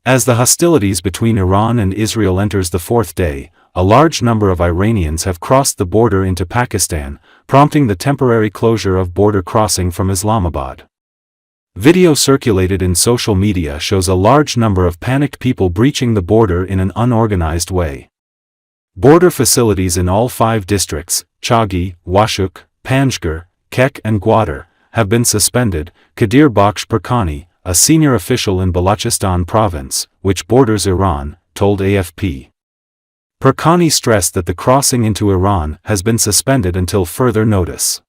As the hostilities between Iran and Israel enters the fourth day, a large number of Iranians have crossed the border into Pakistan, prompting the temporary closure of border crossing from Islamabad. Video circulated in social media shows a large number of panicked people breaching the border in an unorganized way. Border facilities in all 5 districts, Chagi, Washuk, Panjgur, Kek and Gwadar, have been suspended, Qadir Bakhsh Pirkani, a senior official in Balochistan province, which borders Iran, told AFP. Pirkani stressed that the crossing into Iran has been suspended until further notice.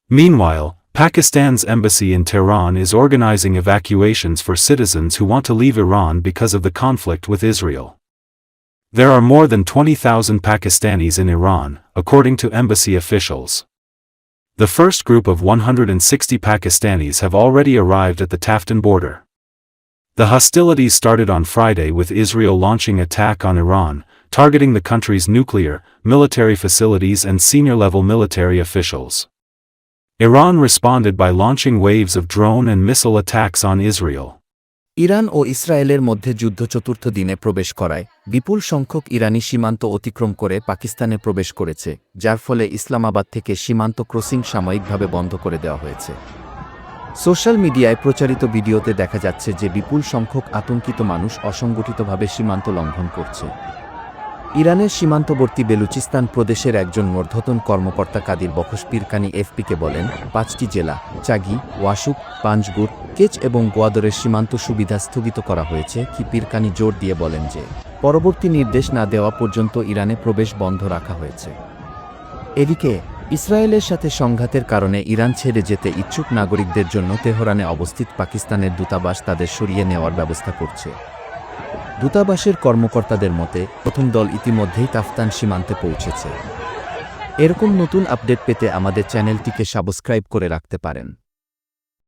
Meanwhile, Pakistan's embassy in Tehran is organizing evacuations for citizens who want to leave Iran because of the conflict with Israel. There are more than 20,000 Pakistanis in Iran, according to embassy officials. The first group of 160 Pakistanis have already arrived at the Taftan border. The hostilities started on Friday with Israel launching attack on Iran, targeting the country's nuclear, military facilities and senior-level military officials. Iran responded by launching waves of drone and missile attacks on Israel. Iran ও ইসরায়েলের মধ্যে যুদ্ধ চতুর্থ দিনে প্রবেশ করায় বিপুল সংখ্যক ইরানি সীমান্ত অতিক্রম করে পাকিস্তানে প্রবেশ করেছে, যার ফলে ইসলামাবাদ থেকে সীমান্ত ক্রসিং সাময়িকভাবে বন্ধ করে দেওয়া হয়েছে। সোশ্যাল মিডিয়ায় প্রচারিত ভিডিওতে দেখা যাচ্ছে যে বিপুল সংখ্যক আতঙ্কিত মানুষ অসংগঠিতভাবে সীমান্ত লঙ্ঘন করছে। ইরানের সীমান্তবর্তী বেলুচিস্তান প্রদেশের একজন ঊর্ধ্বতন কর্মকর্তা কাদির বখশ পিরকানি এফপিকে বলেন, 5টি জেলা চাগি, ওয়াশুক, পাঞ্জগুর, কেচ এবং গোয়াদরের সীমান্ত সুবিধা স্থগিত করা হয়েছে। কি পিরকানি জোর দিয়ে বলেন যে পরবর্তী নির্দেশ না দেওয়া পর্যন্ত ইরানে প্রবেশ বন্ধ রাখা হয়েছে। এদিকে ইসরায়েলের সাথে সংঘাতের কারণে ইরান ছেড়ে যেতে ইচ্ছুক নাগরিকদের জন্য তেহরানে অবস্থিত পাকিস্তানের দূতাবাস তাদের সরিয়ে নেওয়ার ব্যবস্থা করছে। দূতাবাসের কর্মকর্তাদের মতে প্রথম দল ইতিমধ্যেই তাফতান সীমান্তে পৌঁছেছে। এরকম নতুন আপডেট পেতে আমাদের চ্যানেলটিকে সাবস্ক্রাইব করে রাখতে পারেন।